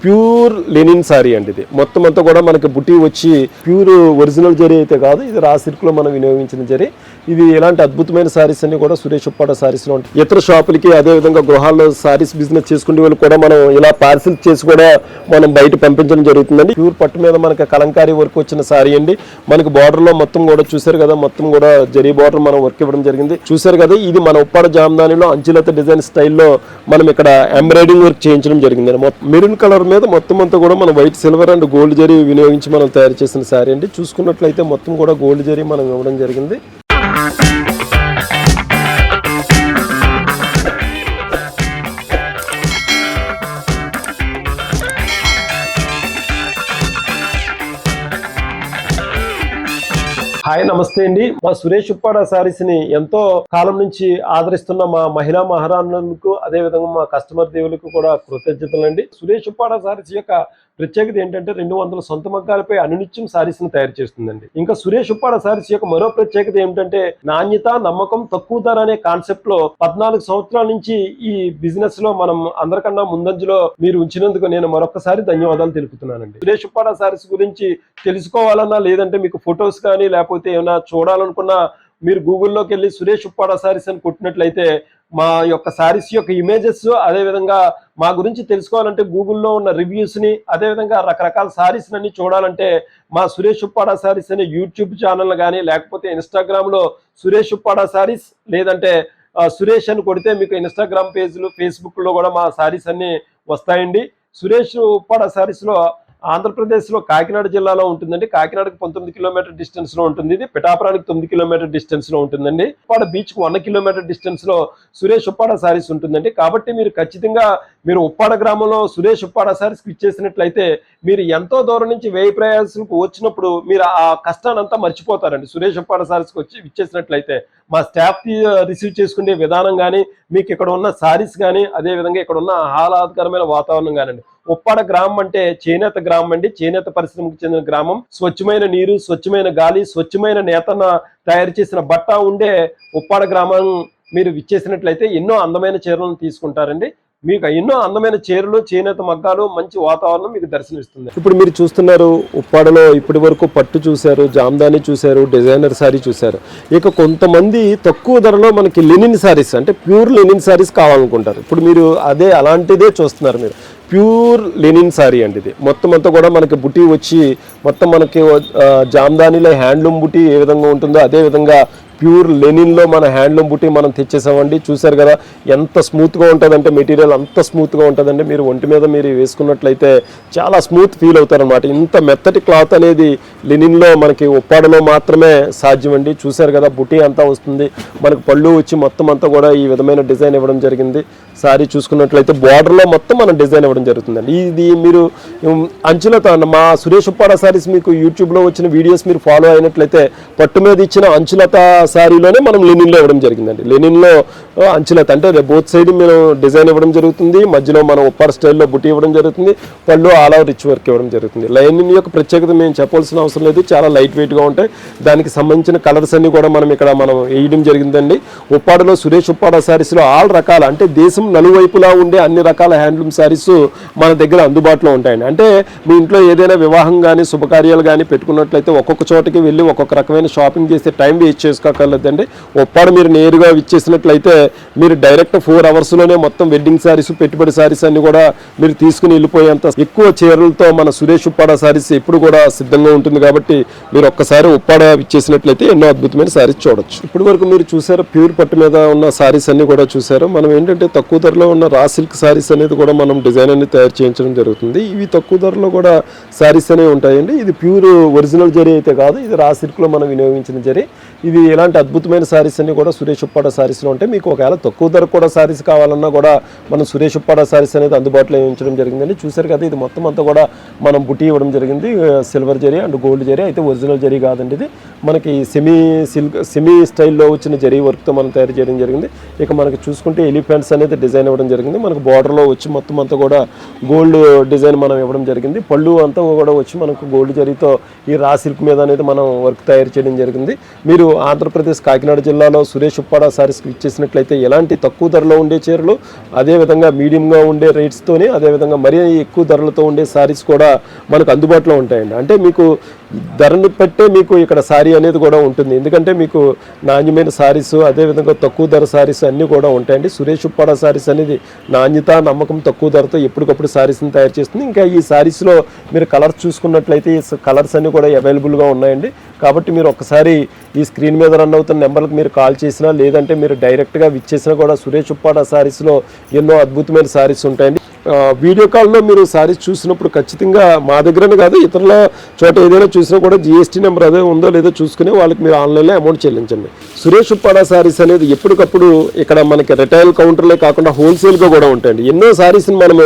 Pure linen sorry అండి. ఇది మొత్తం అంతా కూడా మనకి బుటీ వచ్చి ప్యూర్ ఒరిజినల్ జరీ అయితే కాదు, ఇది రా సిల్క్లో మనం వినియోగించిన జరీ. ఇది ఇలాంటి అద్భుతమైన సారీస్ అన్ని కూడా సురేష్ ఉప్పాడ సారీస్లో ఉంటాయి. ఇతర షాపులకి అదేవిధంగా గృహాల్లో సారీస్ బిజినెస్ చేసుకునే వాళ్ళు కూడా మనం ఇలా పార్సిల్ చేసి కూడా మనం బయట పంపించడం జరుగుతుందండి. ప్యూర్ పట్టు మీద మనకి కలంకారీ వర్క్ వచ్చిన సారీ అండి. మనకి బార్డర్ లో మొత్తం కూడా చూసారు కదా, మొత్తం కూడా జరీ బార్డర్ మనం వర్క్ ఇవ్వడం జరిగింది. చూసారు కదా, ఇది మన ఉప్పాడ జామదానిలో అంచులత డిజైన్ స్టైల్లో మనం ఇక్కడ ఎంబ్రాయిడింగ్ వర్క్ చేయించడం జరిగింది. మెరూన్ కలర్ మీద మొత్తం అంతా కూడా మనం white silver and gold zari వినియోగించి మనం తయారు చేసిన సారీ అండి. చూసుకున్నట్లయితే మొత్తం కూడా గోల్డ్ జరీ మనం ఇవ్వడం జరిగింది. హాయ్, నమస్తే అండి. మా సురేష్ ఉప్పాడ సారీస్ ని ఎంతో కాలం నుంచి ఆదరిస్తున్న మా మహిళా మహారాణులకు అదేవిధంగా మా కస్టమర్ దేవులకు కూడా కృతజ్ఞతలండి. సురేష్ ఉప్పాడ సారీస్ యొక్క ప్రత్యేకత ఏంటంటే 200 సొంత మగ్గాలపై అనునిత్యం సారీస్ ని తయారు చేస్తుందండి. ఇంకా సురేష్ ఉప్పాడ సారీస్ యొక్క మరో ప్రత్యేకత ఏమిటంటే నాణ్యత, నమ్మకం, తక్కువ ధర అనే కాన్సెప్ట్ లో 14 సంవత్సరాల నుంచి ఈ బిజినెస్ లో మనం అందరికన్నా ముందంజలో మీరు ఉంచినందుకు నేను మరొకసారి ధన్యవాదాలు తెలుపుతున్నానండి. సురేష్ ఉప్పాడ సారీస్ గురించి తెలుసుకోవాలన్నా లేదంటే మీకు ఫొటోస్ కానీ లేకపోతే ఏమైనా చూడాలనుకున్నా మీరు గూగుల్లోకి వెళ్ళి సురేష్ ఉప్పాడ సారీస్ అని కొట్టినట్లయితే మా యొక్క సారీస్ యొక్క ఇమేజెస్, అదేవిధంగా మా గురించి తెలుసుకోవాలంటే గూగుల్లో ఉన్న రివ్యూస్ ని, అదేవిధంగా రకరకాల సారీస్ అన్ని చూడాలంటే మా సురేష్ ఉప్పాడ సారీస్ అనే యూట్యూబ్ ఛానల్ కానీ లేకపోతే ఇన్స్టాగ్రామ్ లో సురేష్ ఉప్పాడ సారీస్ లేదంటే సురేష్ అని కొడితే మీకు ఇన్స్టాగ్రామ్ పేజ్లు, ఫేస్బుక్ లో కూడా మా సారీస్ అన్ని వస్తాయండి. సురేష్ ఉప్పాడ సారీస్ లో ఆంధ్రప్రదేశ్ లో కాకినాడ జిల్లాలో ఉంటుందండి. కాకినాడకు 19 కిలోమీటర్ డిస్టెన్స్ లో ఉంటుంది. ఇది పిఠాపురానికి 9 కిలోమీటర్ డిస్టెన్స్ లో ఉంటుందండి. ఉప్పాడ బీచ్ కు 1 కిలోమీటర్ డిస్టెన్స్ లో సురేష్ ఉప్పాడ సారీస్ ఉంటుందండి. కాబట్టి మీరు ఖచ్చితంగా మీరు ఉప్పాడ గ్రామంలో సురేష్ ఉప్పాడ సారీస్ ఇచ్చేసినట్లయితే మీరు ఎంతో దూరం నుంచి వ్యయ ప్రయాసాలకు వచ్చినప్పుడు మీరు ఆ కష్టాన్ని అంతా మర్చిపోతారండి. సురేష్ ఉప్పాడ సారీస్కి వచ్చి ఇచ్చేసినట్లయితే మా స్టాఫ్ రిసీవ్ చేసుకునే విధానం కానీ, మీకు ఇక్కడ ఉన్న సారీస్ కానీ, అదేవిధంగా ఇక్కడ ఉన్న ఆహ్లాదకరమైన వాతావరణం కానివ్వండి. ఉప్పాడ గ్రామం అంటే చేనేత గ్రామం అండి. చేనేత పరిశ్రమకు చెందిన గ్రామం. స్వచ్ఛమైన నీరు, స్వచ్ఛమైన గాలి, స్వచ్ఛమైన నేతన తయారు చేసిన బట్ట ఉండే ఉప్పాడ గ్రామం మీరు విచ్చేసినట్లయితే ఎన్నో అందమైన చీరలను తీసుకుంటారండి. మీకు ఎన్నో అందమైన చీరలు, చేనేత మగ్గాలు, మంచి వాతావరణం మీకు దర్శనమిస్తుంది. ఇప్పుడు మీరు చూస్తున్నారు ఉప్పాడలో ఇప్పటి వరకు పట్టు చూశారు, జామ్దాని చూశారు, డిజైనర్ సారీ చూశారు. ఇక కొంతమంది తక్కువ ధరలో మనకి లెనిన్ సారీస్ అంటే ప్యూర్ లెనిన్ సారీస్ కావాలనుకుంటారు. ఇప్పుడు మీరు అలాంటిదే చూస్తున్నారు. మీరు ప్యూర్ లెనిన్ సారీ అండి. ఇది మొత్తం అంతా కూడా మనకి బుటీ వచ్చి మొత్తం మనకి జామ్దానిలో హ్యాండ్లూమ్ బుటీ ఏ విధంగా ఉంటుందో అదే విధంగా ప్యూర్ లెనిన్లో మన హ్యాండ్లూమ్ బుటీ మనం తెచ్చేసామండి. చూసారు కదా ఎంత స్మూత్గా ఉంటుందంటే మెటీరియల్ అంత స్మూత్గా ఉంటుందండి. మీరు ఒంటి మీద మీరు వేసుకున్నట్లయితే చాలా స్మూత్ ఫీల్ అవుతారనమాట. ఇంత మెత్తటి క్లాత్ అనేది లెనిన్లో మనకి ఉప్పాడలో మాత్రమే సాధ్యం అండి. చూసారు కదా బుటీ అంతా వస్తుంది. మనకు పళ్ళు వచ్చి మొత్తం అంతా కూడా ఈ విధమైన డిజైన్ ఇవ్వడం జరిగింది. సారీ చూసుకున్నట్లయితే బార్డర్లో మొత్తం మనం డిజైన్ ఇవ్వడం జరుగుతుందండి. ఇది మీరు అంచులత మా సురేష్ ఉప్పాడ సారీస్ మీకు యూట్యూబ్లో వచ్చిన వీడియోస్ మీరు ఫాలో అయినట్లయితే పట్టు మీద ఇచ్చిన అంచులత సారీలోనే మనం లెనిన్లో ఇవ్వడం జరిగిందండి. లెనిన్లో అంచులత అంటే బోత్ సైడ్ మేము డిజైన్ ఇవ్వడం జరుగుతుంది. మధ్యలో మనం ఉప్పాడ స్టైల్లో బుట్టి ఇవ్వడం జరుగుతుంది. పళ్ళు ఆల్ ఓవర్ రిచ్ వర్క్ ఇవ్వడం జరుగుతుంది. లెనిన్ యొక్క ప్రత్యేకత మేము చెప్పాల్సిన అవసరం లేదు. చాలా లైట్ వెయిట్గా ఉంటాయి. దానికి సంబంధించిన కలర్స్ అన్ని కూడా మనం ఇక్కడ వేయడం జరిగిందండి. ఉప్పాడలో సురేష్ ఉప్పాడ సారీస్లో ఆల్ రకాల అంటే దేశం నలువైపులా ఉండే అన్ని రకాల హ్యాండ్లూమ్ సారీస్ మన దగ్గర అందుబాటులో ఉంటాయండి. అంటే మీ ఇంట్లో ఏదైనా వివాహం కానీ శుభకార్యాలు కానీ పెట్టుకున్నట్లయితే ఒక్కొక్క చోటకి వెళ్ళి ఒక్కొక్క రకమైన షాపింగ్ చేస్తే టైం వేస్ట్ చేసుకోగలదండి. ఉప్పాడ మీరు నేరుగా ఇచ్చేసినట్లయితే మీరు డైరెక్ట్ 4 అవర్స్లోనే మొత్తం వెడ్డింగ్ సారీస్, పెట్టుబడి సారీస్ అన్ని కూడా మీరు తీసుకుని వెళ్ళిపోయేంత ఎక్కువ చీరలతో మన సురేష్ ఉప్పాడ సారీస్ ఎప్పుడు కూడా సిద్ధంగా ఉంటుంది. కాబట్టి మీరు ఒక్కసారి ఉప్పాడ ఇచ్చేసినట్లయితే ఎన్నో అద్భుతమైన సారీస్ చూడొచ్చు. ఇప్పటి వరకు మీరు చూసారు ప్యూర్ పట్టు మీద ఉన్న సారీస్ అన్ని కూడా చూసారు. మనం ఏంటంటే తక్కువ ధరలో ఉన్న రా సిల్క్ సారీస్ అనేది కూడా మనం డిజైన్ అనేది తయారు చేయించడం జరుగుతుంది. ఇవి తక్కువ ధరలో కూడా సారీస్ అనేవి ఉంటాయండి. ఇది ప్యూర్ ఒరిజినల్ జరీ అయితే కాదు, ఇది రా సిల్క్లో మనం వినియోగించిన జరీ. ఇది ఇలాంటి అద్భుతమైన సారీస్ అన్ని కూడా సురేష్ ఉప్పాడ సారీస్లో ఉంటాయి. మీకు ఒకవేళ తక్కువ ధర కూడా సారీస్ కావాలన్నా కూడా మనం సురేష్ ఉప్పాడ సారీస్ అనేది అందుబాటులో ఉంచడం జరిగిందండి. చూసారు కదా ఇది మొత్తం అంతా కూడా మనం బుటీ ఇవ్వడం జరిగింది. Silver zari and gold zari అయితే ఒరిజినల్ జరీ కాదండి. ఇది మనకి సెమీ స్టైల్లో వచ్చిన జరీ వర్క్తో మనం తయారు చేయడం జరిగింది. ఇక మనకి చూసుకుంటే ఎలిఫెంట్స్ అనేది డిజైన్ ఇవ్వడం జరిగింది. మనకు బార్డర్లో వచ్చి మొత్తం అంతా కూడా గోల్డ్ డిజైన్ మనం ఇవ్వడం జరిగింది. పళ్ళు అంతా కూడా వచ్చి మనకు గోల్డ్ జరీతో ఈ రా సిల్క్ మీద అనేది మనం వర్క్ తయారు చేయడం జరిగింది. మీరు ఆంధ్ర ఆంధ్రప్రదేశ్ కాకినాడ జిల్లాలో సురేష్ ఉప్పాడ సారీస్కి ఇచ్చేసినట్లయితే ఎలాంటి తక్కువ ధరలో ఉండే చీరలు, అదేవిధంగా మీడియంగా ఉండే రేట్స్తోని, అదేవిధంగా మరీ ఎక్కువ ధరలతో ఉండే సారీస్ కూడా మనకు అందుబాటులో ఉంటాయండి. అంటే మీకు ధరను బట్టే మీకు ఇక్కడ సారీ అనేది కూడా ఉంటుంది. ఎందుకంటే మీకు నాణ్యమైన సారీస్, అదేవిధంగా తక్కువ ధర సారీస్ అన్నీ కూడా ఉంటాయండి. సురేష్ ఉప్పాడ సారీస్ అనేది నాణ్యత, నమ్మకం, తక్కువ ధరతో ఎప్పటికప్పుడు సారీస్ని తయారు చేస్తుంది. ఇంకా ఈ సారీస్లో మీరు కలర్స్ చూసుకున్నట్లయితే ఈ కలర్స్ అన్నీ కూడా అవైలబుల్గా ఉన్నాయండి. కాబట్టి మీరు ఒక్కసారి ఈ స్క్రీన్ మీద రన్ అవుతున్న నెంబర్కి మీరు కాల్ చేసినా, లేదంటే మీరు డైరెక్ట్గా విచ్చేసినా కూడా సురేష్ ఉప్పాడ సారీస్లో ఎన్నో అద్భుతమైన సారీస్ ఉంటాయండి. వీడియో కాల్లో మీరు సారీస్ చూసినప్పుడు ఖచ్చితంగా మా దగ్గరనే కాదు, ఇతరుల చోట ఏదైనా చూసినా కూడా GST నెంబర్ అదే ఉందో లేదో చూసుకుని వాళ్ళకి మీరు ఆన్లైన్లో అమౌంట్ చెల్లించండి. సురేష్ ఉప్పాడ సారీస్ అనేది ఎప్పటికప్పుడు ఇక్కడ మనకి రిటైల్ కౌంటర్లే కాకుండా హోల్సేల్గా కూడా ఉంటాయండి. ఎన్నో సారీస్ని మనము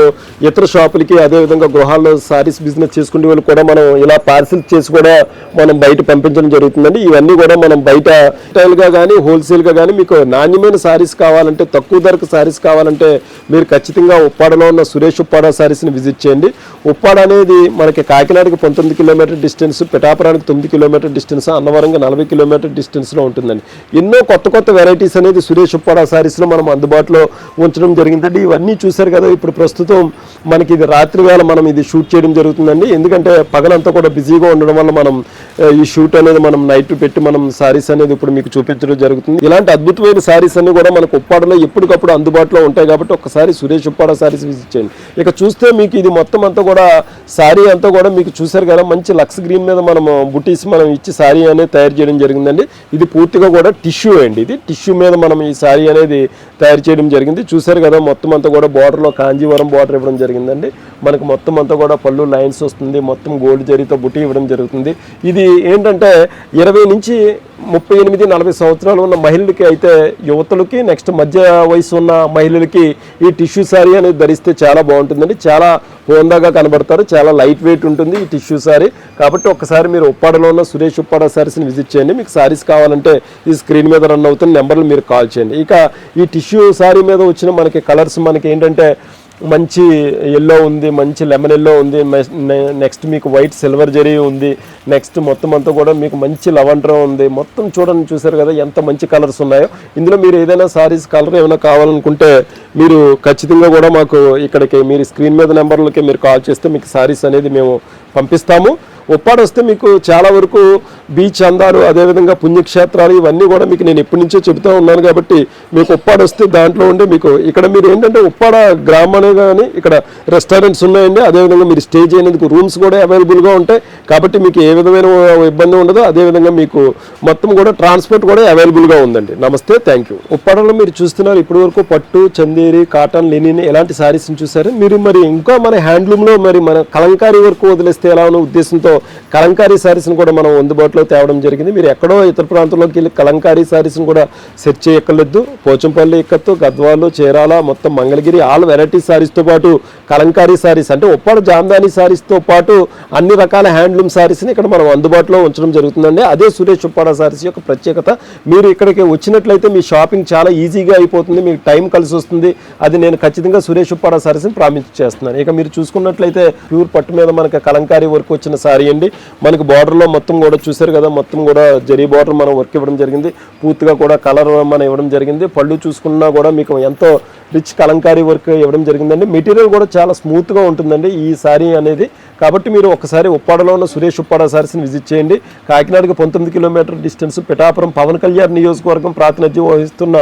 ఇతర షాపులకి, అదేవిధంగా గృహాల్లో సారీస్ బిజినెస్ చేసుకునే వాళ్ళు కూడా మనం ఇలా పార్సిల్ చేసి కూడా మనం బయట పంపించడం జరుగుతుందండి. ఇవన్నీ కూడా మనం బయట రిటైల్గా కానీ హోల్సేల్గా కానీ మీకు నాణ్యమైన సారీస్ కావాలంటే, తక్కువ ధరకు సారీస్ కావాలంటే మీరు ఖచ్చితంగా ఉప్పాడలో ఉన్న సురేష్ ఉప్పాడ సారీస్ని విజిట్ చేయండి. ఉప్పాడ అనేది మనకి కాకినాడకి 19 కిలోమీటర్ డిస్టెన్స్, పిఠాపురానికి 9 కిలోమీటర్ డిస్టెన్స్, అన్నవరంగా 40 కిలోమీటర్ డిస్టెన్స్లో ఉంటుందండి. ఎన్నో కొత్త వెరైటీస్ అనేది సురేష్ ఉప్పాడ సారీస్లో మనం అందుబాటులో ఉంచడం జరిగిందండి. ఇవన్నీ చూశారు కదా. ఇప్పుడు ప్రస్తుతం మనకి ఇది రాత్రి వేళ మనం ఇది షూట్ చేయడం జరుగుతుందండి. ఎందుకంటే పగలంతా కూడా బిజీగా ఉండడం వల్ల మనం ఈ షూట్ అనేది మనం నైట్ పెట్టి మనం సారీస్ అనేది ఇప్పుడు మీకు చూపించడం జరుగుతుంది. ఇలాంటి అద్భుతమైన సారీస్ అన్ని కూడా మనకు ఉప్పాడలో ఎప్పటికప్పుడు అందుబాటులో ఉంటాయి. కాబట్టి ఒక్కసారి సురేష్ ఉప్పాడ సారీస్ విజిట్ చేయండి. ఇక చూస్తే మీకు ఇది మొత్తం అంతా కూడా సారీ అంతా కూడా మీకు చూసారు కదా, మంచి లక్స్ గ్రీన్ మీద మనం బుటీస్ మనం ఇచ్చి సారీ అనేది తయారు చేయడం జరిగిందండి. ఇది పూర్తిగా కూడా టిష్యూ అండి. ఇది టిష్యూ మీద మనం ఈ సారీ అనేది తయారు చేయడం జరిగింది. చూసారు కదా, మొత్తం అంతా కూడా బార్డర్లో కాంజీవరం బార్డర్ ఇవ్వడం జరిగిందండి. మనకు మొత్తం అంతా కూడా పళ్ళు లైన్స్ వస్తుంది, మొత్తం గోల్డ్ జరీతో బుటీ ఇవ్వడం జరుగుతుంది. ఇది ఏంటంటే 20 నుంచి 38-40 సంవత్సరాలు ఉన్న మహిళలకి అయితే, యువతులకి, నెక్స్ట్ మధ్య వయసు ఉన్న మహిళలకి ఈ టిష్యూ సారీ అనేది ధరిస్తే చాలా బాగుంటుందండి. చాలా హోందాగా కనబడతారు, చాలా లైట్ వెయిట్ ఉంటుంది ఈ టిష్యూ సారీ. కాబట్టి ఒక్కసారి మీరు ఉప్పాడలో ఉన్న సురేష్ ఉప్పాడ సారీస్ని విజిట్ చేయండి. మీకు సారీస్ కావాలంటే ఈ స్క్రీన్ మీద రన్ అవుతున్న నెంబర్లు మీరు కాల్ చేయండి. ఇక ఈ టిష్యూ సారీ మీద వచ్చిన మనకి కలర్స్ మనకి ఏంటంటే మంచి ఎల్లో ఉంది, మంచి లెమన్ ఎల్లో ఉంది, నెక్స్ట్ మీకు వైట్ సిల్వర్ జరీ ఉంది, నెక్స్ట్ మొత్తం అంతా కూడా మీకు మంచి లవండర్ ఉంది. మొత్తం చూడండి, చూసారు కదా ఎంత మంచి కలర్స్ ఉన్నాయో. ఇందులో మీరు ఏదైనా సారీస్ కలర్ ఏమైనా కావాలనుకుంటే మీరు ఖచ్చితంగా కూడా మాకు ఇక్కడికి మీరు స్క్రీన్ మీద నెంబర్లకి మీరు కాల్ చేస్తే మీకు సారీస్ అనేది మేము పంపిస్తాము. ఉప్పాడ వస్తే మీకు చాలా వరకు బీచ్ అందాలు, అదేవిధంగా పుణ్యక్షేత్రాలు ఇవన్నీ కూడా మీకు నేను ఎప్పటి నుంచో చెబుతూ ఉన్నాను. కాబట్టి మీకు ఉప్పాడ వస్తే దాంట్లో ఉండి మీకు ఇక్కడ మీరు ఏంటంటే ఉప్పాడ గ్రామాలే కానీ ఇక్కడ రెస్టారెంట్స్ ఉన్నాయండి. అదేవిధంగా మీరు స్టే చేయడానికి రూమ్స్ కూడా అవైలబుల్గా ఉంటాయి. కాబట్టి మీకు ఏ విధమైన ఇబ్బంది ఉండదు. అదేవిధంగా మీకు మొత్తం కూడా ట్రాన్స్పోర్ట్ కూడా అవైలబుల్గా ఉందండి. నమస్తే, థ్యాంక్ యూ. ఉప్పాడలో మీరు చూస్తున్నారు ఇప్పటి వరకు పట్టు, చందేరి, కాటన్, లెనిన్ ఇలాంటి సారీస్ని చూసారు మీరు. మరి ఇంకా మన హ్యాండ్లూమ్లో మరి మన కలంకారీ వరకు వదిలేస్తే ఎలా ఉన్న ఉద్దేశంతో కలంకారీ సారీస్ని కూడా మనం అందుబాటులో తేవడం జరిగింది. మీరు ఎక్కడో ఇతర ప్రాంతంలోకి వెళ్ళి కలంకారీ సారీస్ని కూడా సెర్చ్ చేయక్కర్లేదు. పోచంపల్లి ఇక్కత్తు, గద్వాలు, చీరాల, మొత్తం మంగళగిరి ఆల్ వెరైటీ సారీస్తో పాటు కలంకారీ సారీస్ అంటే ఉప్పాడ జామ్దాని సారీస్తో పాటు అన్ని రకాల హ్యాండ్లూమ్ సారీస్ని ఇక్కడ మనం అందుబాటులో ఉంచడం జరుగుతుందండి. అదే సురేష్ ఉప్పాడ సారీస్ యొక్క ప్రత్యేకత. మీరు ఇక్కడికి వచ్చినట్లయితే మీ షాపింగ్ చాలా ఈజీగా అయిపోతుంది, మీకు టైం కలిసి వస్తుంది. అది నేను ఖచ్చితంగా సురేష్ ఉప్పాడ సారీస్ని ప్రామిస్ చేస్తున్నాను. ఇక మీరు చూసుకున్నట్లయితే ప్యూర్ పట్టు మీద మనకి కలంకారీ వర్క్ వచ్చిన సారీ అండి. మనకి బార్డర్లో మొత్తం కూడా చూసారు కదా, మొత్తం కూడా జరీ బార్డర్ మనం వర్క్ ఇవ్వడం జరిగింది. పూర్తిగా కూడా కలర్ మనం ఇవ్వడం జరిగింది. పళ్ళు చూసుకున్నా కూడా మీకు ఎంతో రిచ్ కలంకారీ వర్క్ ఇవ్వడం జరిగిందండి. మెటీరియల్ కూడా చాలా స్మూత్గా ఉంటుందండి ఈ సారీ అనేది. కాబట్టి మీరు ఒకసారి ఉప్పాడలో ఉన్న సురేష్ ఉప్పాడ సారీస్ని విజిట్ చేయండి. కాకినాడకి 19 కిలోమీటర్ డిస్టెన్స్, పిఠాపురం పవన్ కళ్యాణ్ నియోజకవర్గం ప్రాతినిధ్యం వహిస్తున్న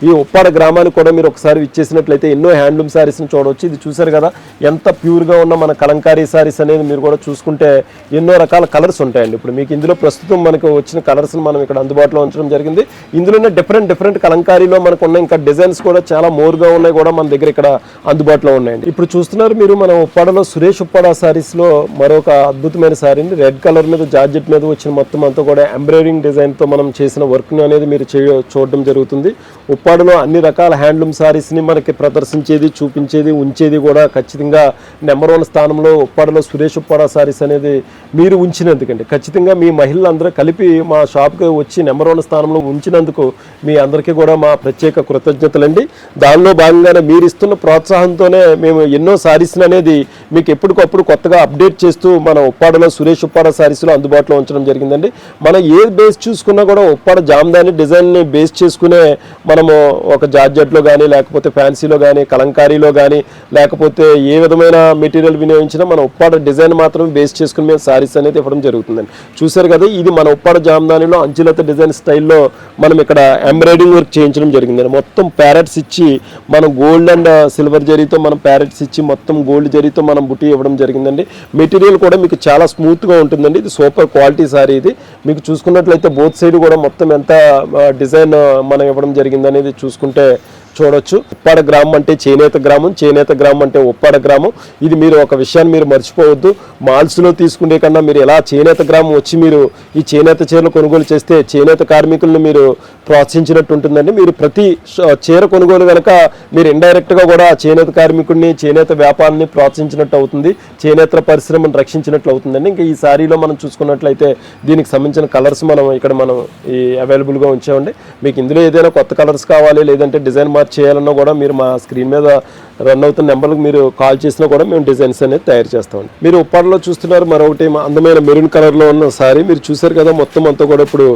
ఈ ఉప్పాడ గ్రామానికి కూడా మీరు ఒకసారి విచ్చేసినట్లయితే ఎన్నో హ్యాండ్లూమ్ సారీస్ని చూడవచ్చు. ఇది చూసారు కదా ఎంత ప్యూర్గా ఉన్న మన కలంకారీ సారీస్ అనేది. మీరు కూడా చూసుకుంటే ఎన్నో రకాల కలర్స్ ఉంటాయండి. ఇప్పుడు మీకు ఇందులో ప్రస్తుతం మనకు వచ్చిన కలర్స్ని మనం ఇక్కడ అందుబాటులో ఉంచడం జరిగింది. ఇందులోనే డిఫరెంట్ కలంకారీలో మనకు ఉన్న ఇంకా డిజైన్స్ కూడా చాలా మోర్గా ఉన్నాయి కూడా మన దగ్గర ఇక్కడ అందుబాటులో ఉన్నాయండి. ఇప్పుడు చూస్తున్నారు మీరు మన ఉప్పాడలో సురేష్ ఉప్పాడ సారీస్లో మరొక అద్భుతమైన సారీ, రెడ్ కలర్ మీద జార్జెట్ మీద వచ్చిన మొత్తం అంతా కూడా ఎంబ్రాయిడింగ్ డిజైన్తో మనం చేసిన వర్క్ అనేది మీరు చూడడం జరుగుతుంది. ఉప్పాడలో అన్ని రకాల హ్యాండ్లూమ్ సారీస్ని మనకి ప్రదర్శించేది, చూపించేది, ఉంచేది కూడా ఖచ్చితంగా నెంబర్ 1 స్థానంలో ఉప్పాడలో సురేష్ ఉప్పాడ సారీస్ అనేది మీరు ఉంచినందుకండి. ఖచ్చితంగా మీ మహిళలందరూ కలిపి మా షాప్కి వచ్చి నెంబర్ 1 స్థానంలో ఉంచినందుకు మీ అందరికీ కూడా మా ప్రత్యేక కృతజ్ఞతలండి. దానిలో భాగంగానే మీరు ఇస్తున్న ప్రోత్సాహంతోనే మేము ఎన్నో సారీస్ని అనేది మీకు ఎప్పటికప్పుడు కొత్తగా అప్డేట్ చేస్తూ మన ఉప్పాడలో సురేష్ ఉప్పాడ సారీస్లో అందుబాటులో ఉంచడం జరిగిందండి. మనం ఏ బేస్ చూసుకున్నా కూడా ఉప్పాడ జామ్దాని డిజైన్ని బేస్ చేసుకునే మనము ఒక జార్జెట్లో కానీ లేకపోతే ఫ్యాన్సీలో కానీ కలంకారీలో కానీ లేకపోతే ఏ విధమైన మెటీరియల్ వినియోగించినా మన ఉప్పాడ డిజైన్ మాత్రం బేస్ చేసుకుని మేము సారీస్ అనేది ఇవ్వడం జరుగుతుందండి. చూసారు కదా, ఇది మన ఉప్పాడ జామ్దానిలో అంచులత డిజైన్ స్టైల్లో మనం ఇక్కడ ఎంబ్రాయిడింగ్ వర్క్ చేయించడం జరిగిందండి. మొత్తం ప్యారెట్స్ ఇచ్చి మనం గోల్డ్ అండ్ సిల్వర్ జరీతో మనం ప్యారెట్స్ ఇచ్చి మొత్తం గోల్డ్ జరీతో మనం బుట్టి ఇవ్వడం జరిగిందండి. మెటీరియల్ కూడా మీకు చాలా స్మూత్గా ఉంటుందండి. ఇది సూపర్ క్వాలిటీ సారీ. ఇది మీకు చూసుకున్నట్లయితే బోత్ సైడ్ కూడా మొత్తం ఎంత డిజైన్ మనం ఇవ్వడం జరిగింది అనేది చూసుకుంటే చూడొచ్చు. ఉప్పాడ గ్రామం అంటే చేనేత గ్రామం, చేనేత గ్రామం అంటే ఉప్పాడ గ్రామం. ఇది మీరు ఒక విషయాన్ని మీరు మర్చిపోవద్దు. మాల్స్లో తీసుకునే కన్నా మీరు ఎలా చేనేత గ్రామం వచ్చి మీరు ఈ చేనేత చీరలు కొనుగోలు చేస్తే చేనేత కార్మికులను మీరు ప్రోత్సహించినట్టు ఉంటుందండి. మీరు ప్రతి చీర కొనుగోలు కనుక మీరు ఇండైరెక్ట్గా కూడా చేనేత కార్మికుడిని చేనేత వ్యాపారాన్ని ప్రోత్సహించినట్టు అవుతుంది, చేనేత పరిశ్రమను రక్షించినట్లు అవుతుందండి. ఇంకా ఈ సారీలో మనం చూసుకున్నట్లయితే దీనికి సంబంధించిన కలర్స్ మనం ఈ అవైలబుల్గా ఉంచామండి. మీకు ఇందులో ఏదైనా కొత్త కలర్స్ కావాలి లేదంటే డిజైన్ చేయాలన్నా కూడా మీరు మా స్క్రీన్ మీద రన్ అవుతున్న నెంబర్కి మీరు కాల్ చేసినా కూడా మేము డిజైన్స్ అనేది తయారు చేస్తామండి. మీరు ఉప్పాడలో చూస్తున్నారు మరొకటి అందమైన మెరూన్ కలర్లో ఉన్న సారీ. మీరు చూసారు కదా, మొత్తం అంతా కూడా ఇప్పుడు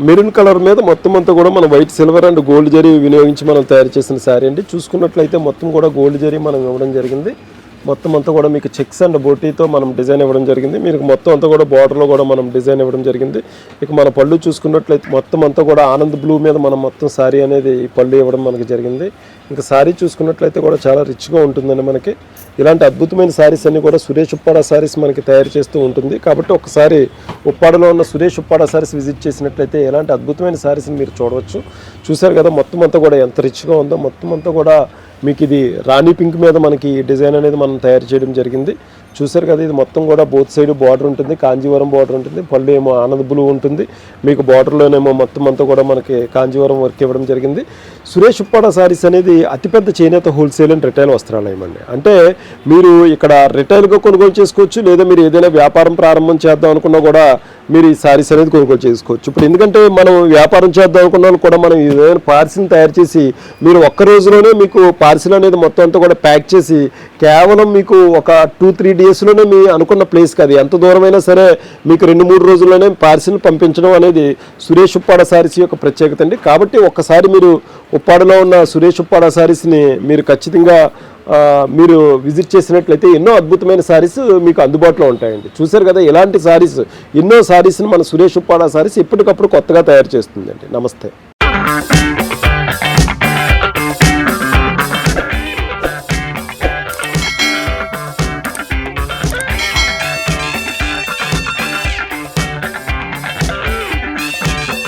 మెరూన్ కలర్ మీద మొత్తం అంతా కూడా మనం white silver and gold zari వినియోగించి మనం తయారు చేసిన సారీ అండి. చూసుకున్నట్లయితే మొత్తం కూడా గోల్డ్ జరీ మనం ఇవ్వడం జరిగింది. మొత్తం అంతా కూడా మీకు చెక్స్ అండ్ బోటీతో మనం డిజైన్ ఇవ్వడం జరిగింది. మీకు మొత్తం అంతా కూడా బార్డర్లో కూడా మనం డిజైన్ ఇవ్వడం జరిగింది. ఇక మన పళ్ళు చూసుకున్నట్లయితే మొత్తం అంతా కూడా ఆనంద్ బ్లూ మీద మనం మొత్తం సారీ అనేది పళ్ళు ఇవ్వడం మనకి జరిగింది. ఇంకా సారీ చూసుకున్నట్లయితే కూడా చాలా రిచ్గా ఉంటుందండి. మనకి ఇలాంటి అద్భుతమైన సారీస్ అన్ని కూడా సురేష్ ఉప్పాడ సారీస్ మనకి తయారు చేస్తూ ఉంటుంది. కాబట్టి ఒకసారి ఉప్పాడలో ఉన్న సురేష్ ఉప్పాడ సారీస్ విజిట్ చేసినట్లయితే ఎలాంటి అద్భుతమైన సారీస్ని మీరు చూడవచ్చు. చూసారు కదా, మొత్తం అంతా కూడా ఎంత రిచ్గా ఉందో. మొత్తం అంతా కూడా మీకు ఇది రాణి పింక్ మీద మనకి డిజైన్ అనేది మనం తయారు చేయడం జరిగింది. చూసారు కదా, ఇది మొత్తం కూడా బోత్ సైడ్ బార్డర్ ఉంటుంది, కాంజీవరం బార్డర్ ఉంటుంది, పళ్ళు ఏమో ఆనంద్ బ్లూ ఉంటుంది. మీకు బార్డర్లోనేమో మొత్తం అంతా కూడా మనకి కాంజీవరం వర్క్ ఇవ్వడం జరిగింది. సురేష్ ఉప్పాడ సారీస్ అనేది అతిపెద్ద చేనేత హోల్సేల్ అండ్ రిటైల్ వస్త్రాలయం అండి. అంటే మీరు ఇక్కడ రిటైల్గా కొనుగోలు చేసుకోవచ్చు, లేదా మీరు ఏదైనా వ్యాపారం ప్రారంభం చేద్దాం అనుకున్నా కూడా మీరు ఈ సారీస్ అనేది కొనుగోలు చేసుకోవచ్చు. ఇప్పుడు ఎందుకంటే మనం వ్యాపారం చేద్దాం అనుకున్న వాళ్ళు కూడా మనం ఏదైనా పార్సిల్ తయారు చేసి మీరు ఒక్క రోజులోనే మీకు పార్సిల్ అనేది మొత్తం అంతా కూడా ప్యాక్ చేసి కేవలం మీకు ఒక 2-3 డేస్లోనే మీ అనుకున్న ప్లేస్కి, అది ఎంత దూరమైనా సరే మీకు 2-3 రోజుల్లోనే పార్సిల్ పంపించడం అనేది సురేష్ ఉప్పాడ సారీస్ యొక్క ప్రత్యేకత అండి. కాబట్టి ఒక్కసారి మీరు ఉప్పాడలో ఉన్న సురేష్ ఉప్పాడ సారీస్ని మీరు ఖచ్చితంగా మీరు విజిట్ చేసినట్లయితే ఎన్నో అద్భుతమైన సారీస్ మీకు అందుబాటులో ఉంటాయండి. చూసారు కదా, ఇలాంటి సారీస్ ఎన్నో సారీస్ని మన సురేష్ ఉప్పాడ సారీస్ ఎప్పటికప్పుడు కొత్తగా తయారు చేస్తుందండి. నమస్తే.